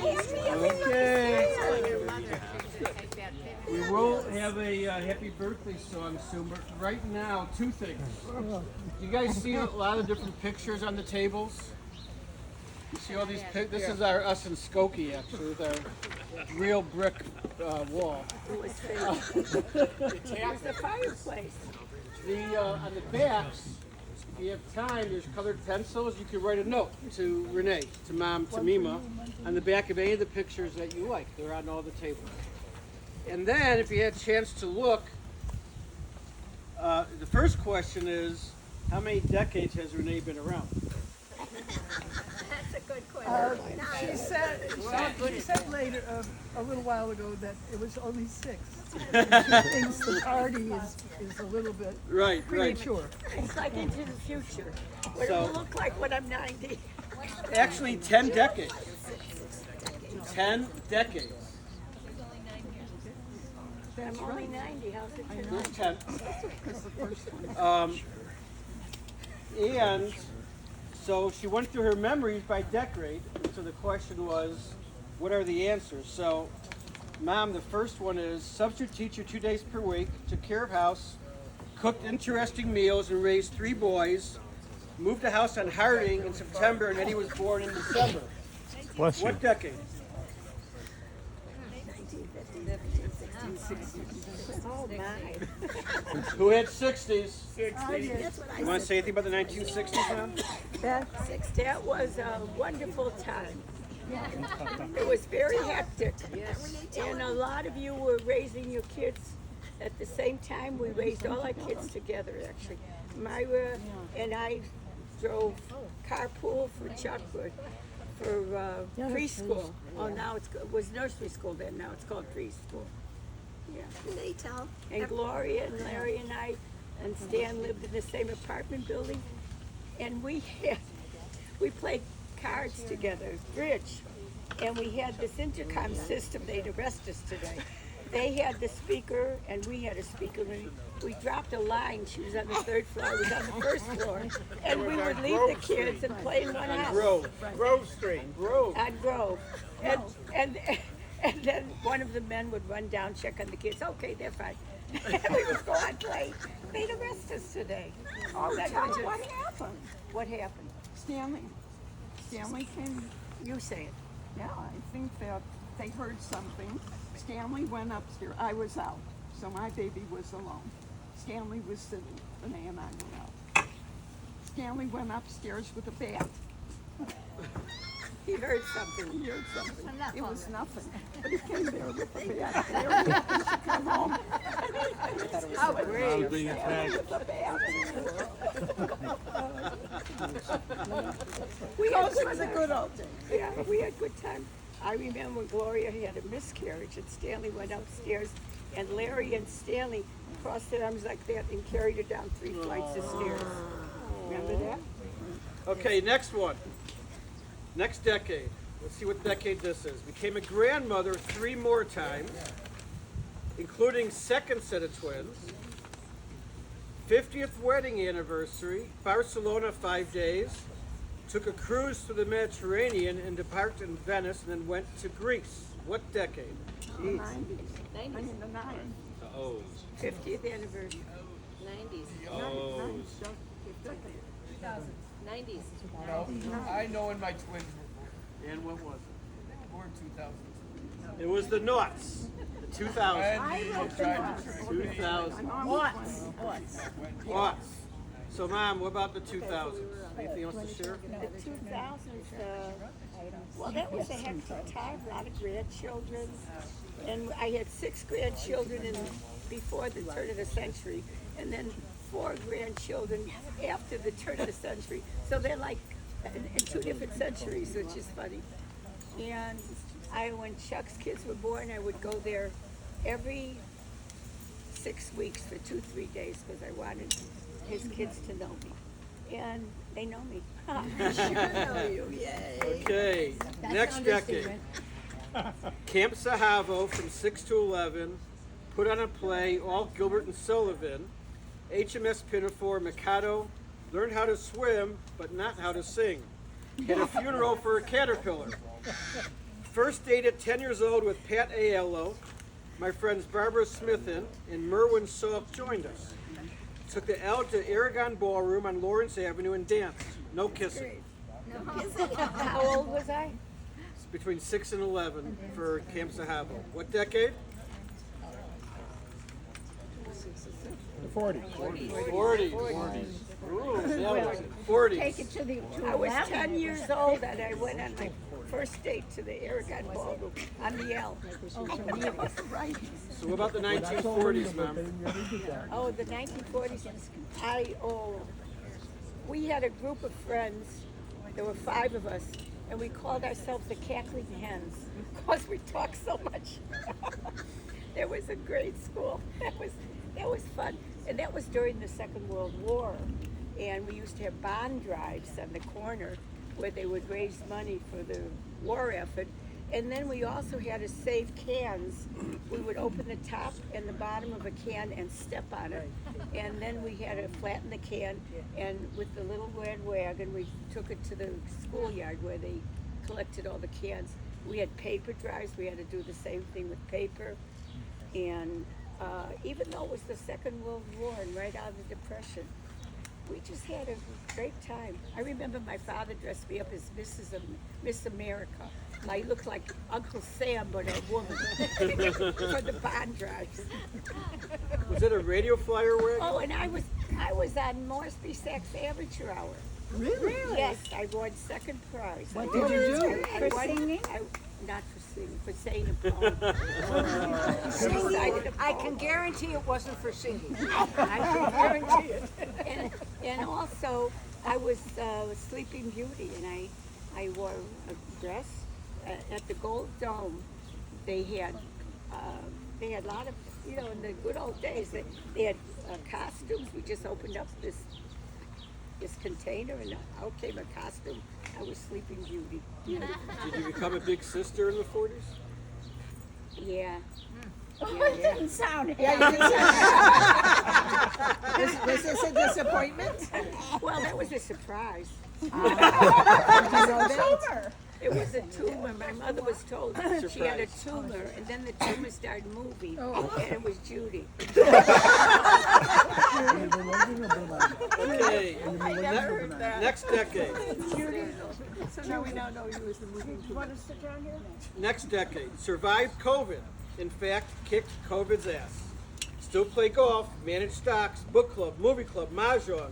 Okay. We will have a happy birthday song soon, but right now, two things. You guys see a lot of different pictures on the tables? You see all these pictures? This is us in Skokie, actually, with our real brick wall. It was the fireplace. On the backs, if you have time, there's colored pencils. You can write a note to Renee, to Mom, to Mima, on the back of any of the pictures that you like. They're on all the tables. And then, if you had a chance to look, the first question is, how many decades has Renee been around? That's a good question. She said later, a little while ago, that it was only 6. She thinks the party is a little bit premature. It's like into the future. What So- it will look like when I'm 90. Actually, 10 decades. 10 decades. I'm only 90. How's it turn out? There's 10. And so she went through her memories by decade. So the question was, what are the answers? So, Mom, the first one is substitute teacher 2 days per week, took care of house, cooked interesting meals, and raised 3 boys. Moved a house on Harding in September, and Eddie was born in December. Bless you. What decade? Oh, my. Who had 60s? That's what I You want to say anything about the 1960s, Mom? That was a wonderful time. It was very hectic. And a lot of you were raising your kids at the same time. We raised all our kids together, actually. Myra and I drove carpool for Chuckwood for preschool. Oh, now it was nursery school then. Now it's called preschool. Yeah. They tell. And Gloria and Larry and I and Stan lived in the same apartment building, and we played cards together, bridge, and we had this intercom system. They'd arrest us today. They had the speaker, and we had a speaker. And we dropped a line. She was on the 3rd floor. I was on the 1st floor, and we would leave the kids and play in one house. Grove Street. Grove. On Grove, and then one of the men would run down, check on the kids. Okay, they're fine. And we would go on play. They'd arrest us today. Oh, That tell was me it. what happened. What happened? Stanley came, You say it. yeah, I think that they heard something. Stanley went upstairs. I was out, so my baby was alone. Stanley was sitting, Renee and I were out. Stanley went upstairs with a bat. He heard something. He heard something. It was nothing. But he came there with a bat. Very happy to come home. How brave. Being attacked. With a We bat. had It was a good old day. Yeah, we had good time. I remember when Gloria had a miscarriage and Stanley went upstairs and Larry and Stanley crossed their arms like that and carried her down 3 flights of stairs. Remember that? Okay, next one. Next decade. Let's see what decade this is. Became a grandmother 3 more times, including second set of twins. 50th wedding anniversary, Barcelona 5 days. Took a cruise through the Mediterranean and departed in Venice and then went to Greece. What decade? Jeez. 90s. I mean, the 90s. Oh. 50th anniversary. 90s. Oh. 90s. I know when my twins And what was it? were born 2000. It was the noughts. The 2000s. And tried to trick me. 2000. Aughts. So, Mom, what about the 2000s? Anything else to share? The 2000s, well, that was a hectic time, a lot of grandchildren. And I had 6 grandchildren before the turn of the century, and then 4 grandchildren after the turn of the century. So they're like in 2 different centuries, which is funny. And when Chuck's kids were born, I would go there every 6 weeks for 2-3 days because I wanted his kids to know me. And they know me. Sure know you, yay. Okay, next decade. Camp Sahavo from 6 to 11, put on a play, all Gilbert and Sullivan, HMS Pinafore, Mikado, learned how to swim, but not how to sing. Had a funeral for a caterpillar. First date at 10 years old with Pat Aiello. My friends Barbara Smithin and Merwin Salk joined us. Took the L to Aragon Ballroom on Lawrence Avenue and danced. No kissing. How old was I? It's between 6 and 11 for Camp Sahabo. What decade? The 40s. 40s. Ooh, nailed it. 40s. Take it to I was 10 years old and I went on my first date to the Aragon Ballroom on the L. Right. So what about the 1940s, ma'am? Oh, the 1940s. We had a group of friends. There were 5 of us, and we called ourselves the Cackling Hens because we talked so much. There was a grade school. That was fun, and that was during the Second World War. And we used to have bond drives on the corner where they would raise money for the war effort. And then we also had to save cans. We would open the top and the bottom of a can and step on it. And then we had to flatten the can, and with the little red wagon, we took it to the schoolyard where they collected all the cans. We had paper drives. We had to do the same thing with paper. And even though it was the Second World War and right out of the Depression, we just had a great time. I remember my father dressed me up as Miss America. I looked like Uncle Sam, but a woman for the bond drives. Was it a radio flyer wig? Oh, and I was on Moresby Sachs Amateur Hour. Really? Yes, I won second prize. What did you do? For singing? Not for singing, for saying a poem. Recited a I poem. can guarantee it wasn't for singing. I can guarantee it. And also, I was Sleeping Beauty, and I wore a dress at the Gold Dome. They had a lot of, in the good old days, they had costumes. We just opened up this container, and out came a costume. I was Sleeping Beauty. Did you become a big sister in the 40s? Yeah. It didn't sound Was this a disappointment? Well, that was a surprise. October. It was a tumor. My mother was told she had a tumor, and then the tumor started moving, and it was Judy. Okay. Next decade. So now we now know you as the moving to. Want to sit down here? Next decade. Survived COVID. In fact, kicked COVID's ass. Still play golf, manage stocks, book club, movie club, mahjong.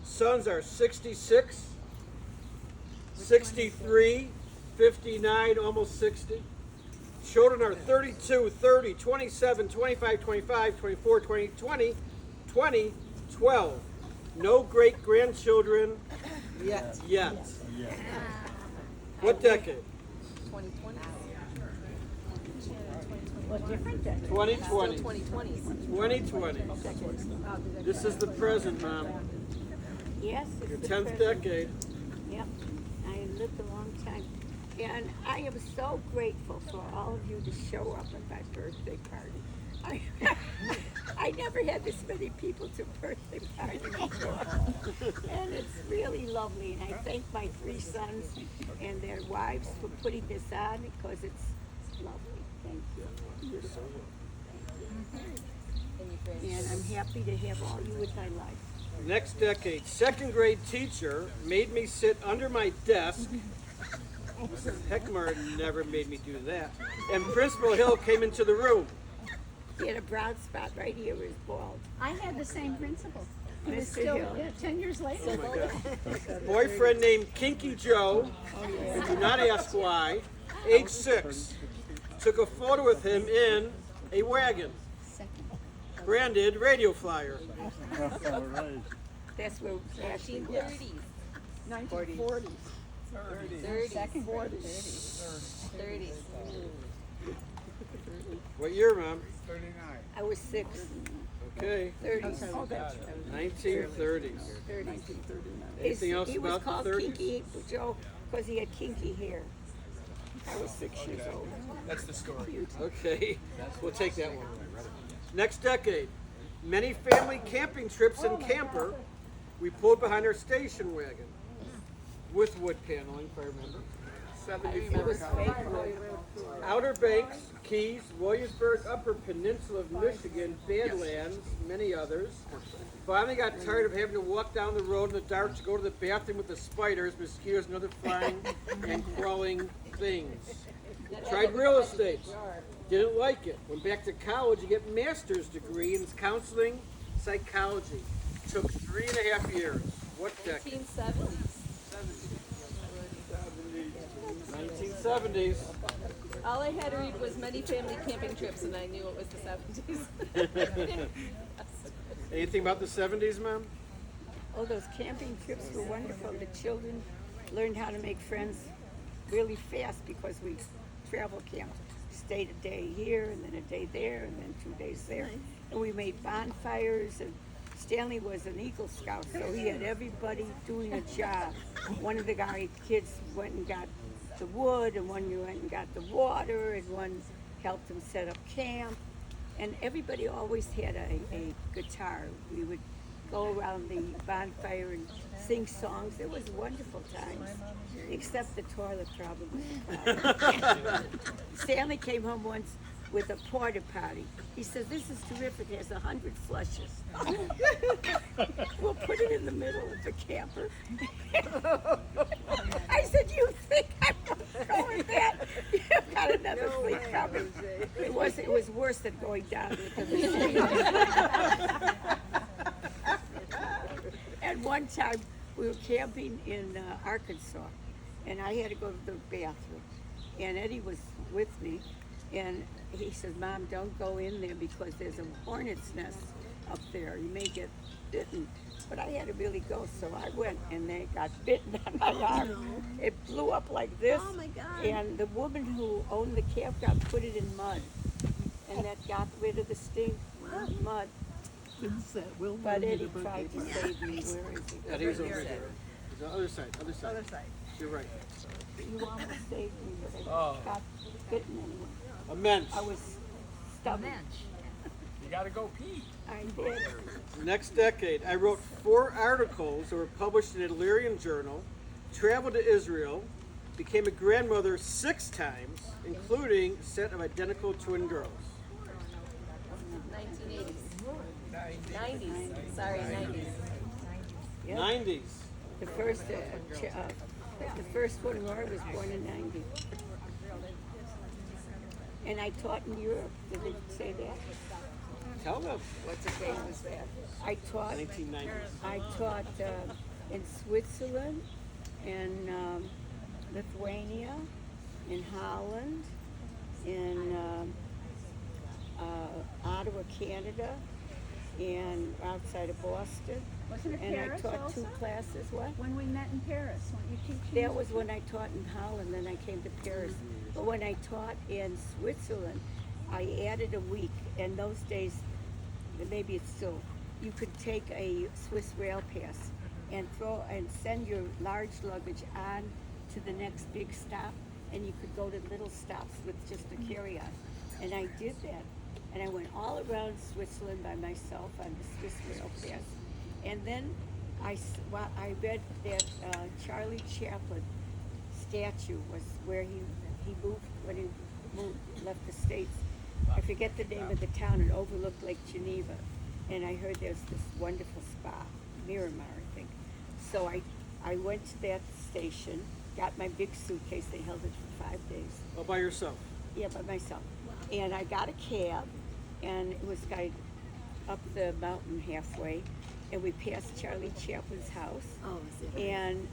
Sons are 66, 63, 59, almost 60. Children are 32, 30, 27, 25, 25, 24, 20, 20, 20, 12. No great-grandchildren yet. What decade? 2020. 2020. This is the present, Mom. Yes, it's Your the 10th present. decade. Yep, I lived a long time. And I am so grateful for all of you to show up at my birthday party. I never had this many people to birthday party before. And it's really lovely. And I thank my 3 sons and their wives for putting this on because it's lovely. Thank you. Beautiful. Thank you. And I'm happy to have all you in my life. Next decade. 2nd grade teacher made me sit under my desk. Mrs. Heckmar never made me do that. And Principal Hill came into the room. He had a brown spot right here where he's bald. I had the same principal. And it's Mr. still, Hill. 10 years later. Boyfriend named Kinky Joe. Do not ask why. Age 6. Took a photo with him in a wagon. Branded radio flyer. That's where Ashley was. 1940s. 30s. What year, Mom? 39. I was 6. Okay. 30s. Oh, that's right. 1930s. 30s. Anything else He was about called the 30s? Kinky Joe because he had kinky hair. I was 6 years old. That's the story. Cute. Okay, we'll take that one. Next decade. Many family camping trips in camper. We pulled behind our station wagon with wood paneling, if I remember. Outer Banks, Keys, Williamsburg, Upper Peninsula of Michigan, Badlands, many others. Finally got tired of having to walk down the road in the dark to go to the bathroom with the spiders, mosquitoes, and other flying and crawling things. Tried real estate. Didn't like it. Went back to college to get a master's degree in counseling psychology. Took 3.5 years. What decade? 1970s. All I had to read was many family camping trips, and I knew it was the 70s. Anything about the 70s, Mom? Oh, those camping trips were wonderful. The children learned how to make friends really fast because we travel camped. Stayed a day here and then a day there and then 2 days there. And we made bonfires, and Stanley was an Eagle Scout, so he had everybody doing a job. One of the kids went and got the wood, and one went and got the water, and one helped him set up camp. And everybody always had a guitar. We would go around the bonfire and sing songs. It was wonderful times, except the toilet problem. Stanley came home once with a porta potty. He says, "This is terrific. It has 100 flushes." We'll put it in the middle of the camper. I said, "You think I'm going with that? You've got another sleep coming." It was worse than going down with the machine. And one time we were camping in Arkansas, and I had to go to the bathroom, and Eddie was with me, and he says, "Mom, don't go in there because there's a hornet's nest up there. You may get bitten." But I had to really go, so I went, and they got bitten on my arm. It blew up like this. Oh my God. And the woman who owned the campground put it in mud, and that got rid of the stink. Mud. But Eddie tried to save me. Where is he? Eddie's over here. The other side, other side. You're right. You almost saved me, but I got bitten anyway. A mensch. I was stubborn. You gotta go pee. I did. Next decade, I wrote 4 articles that were published in the Illyrian Journal, traveled to Israel, became a grandmother 6 times, including a set of identical twin girls. 1980s. 90s. Sorry, 90s. Yep. 90s. The first one, Laura, was born in 90. And I taught in Europe. Did they say that? Tell them. What's the date was that? I taught 1990s. I taught in Switzerland, in Lithuania, in Holland, in Ottawa, Canada, and outside of Boston. Wasn't it And Paris I taught also? 2 classes. What? When we met in Paris, weren't you teaching? That was when I taught in Holland, then I came to Paris. But when I taught in Switzerland, I added a week. And those days, maybe it's still, you could take a Swiss rail pass and send your large luggage on to the next big stop, and you could go to little stops with just a carry-on. And I did that. And I went all around Switzerland by myself on the Swiss rail pass. And then I read that Charlie Chaplin statue was where he moved when he left the States. I forget the name of the town. It overlooked Lake Geneva. And I heard there's this wonderful spa, Miramar, I think. So I went to that station, got my big suitcase. They held it for 5 days. All by yourself. Yeah, by myself. And I got a cab, and it was going up the mountain halfway, and we passed Charlie Chaplin's house. Oh, is it? And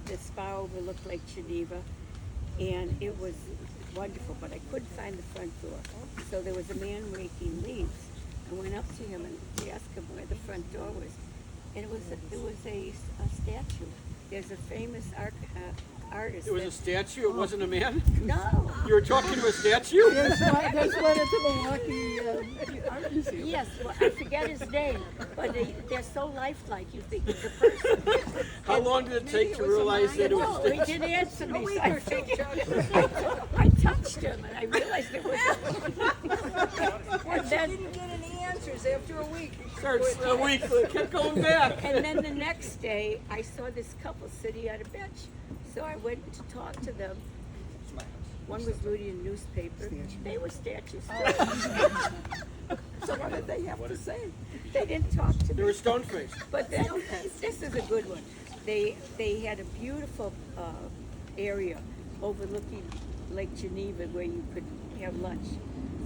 the spa overlooked Lake Geneva, and it was wonderful, but I couldn't find the front door. So there was a man raking leaves. I went up to him and asked him where the front door was, and it was a statue. There's a famous artist. It was a statue, it wasn't a man? No. You were talking to a statue? That's right at the Milwaukee Art Museum. Yes, well, I forget his name, but they're so lifelike. You think it's a person. How long did it take to realize that it was No, he a statue? didn't answer me. So I figured, I touched him, and I realized it was. And then, Didn't get any answers after a week. Starts a week, kept going back. and then the next day, I saw this couple sitting on a bench. So I went to talk to them. One was reading a newspaper. They were statues. So what did they have to say? They didn't talk to They me. were stone faced. But then, this is a good one. They had a beautiful area overlooking Lake Geneva where you could have lunch.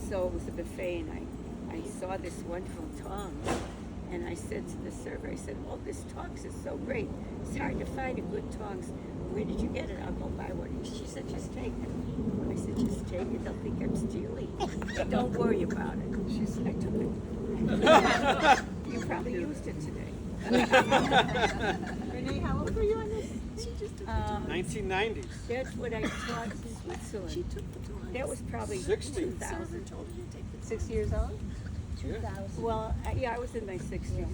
So it was a buffet, and I saw this wonderful tongs, and I said to the server, I said, "Oh, this tongs is so great. It's hard to find a good tongs. Where did you get it? I'll go buy one." She said, "Just take it." I said, "Just take it. They'll think I'm stealing. Don't worry about it." She said, "I took it." You probably used it today. Renee, how old were you on this? 1990s. That's what I taught in Switzerland. She took the time. That was probably 60. 2000. 6 years old? Yeah. Well, yeah, I was in my 60s.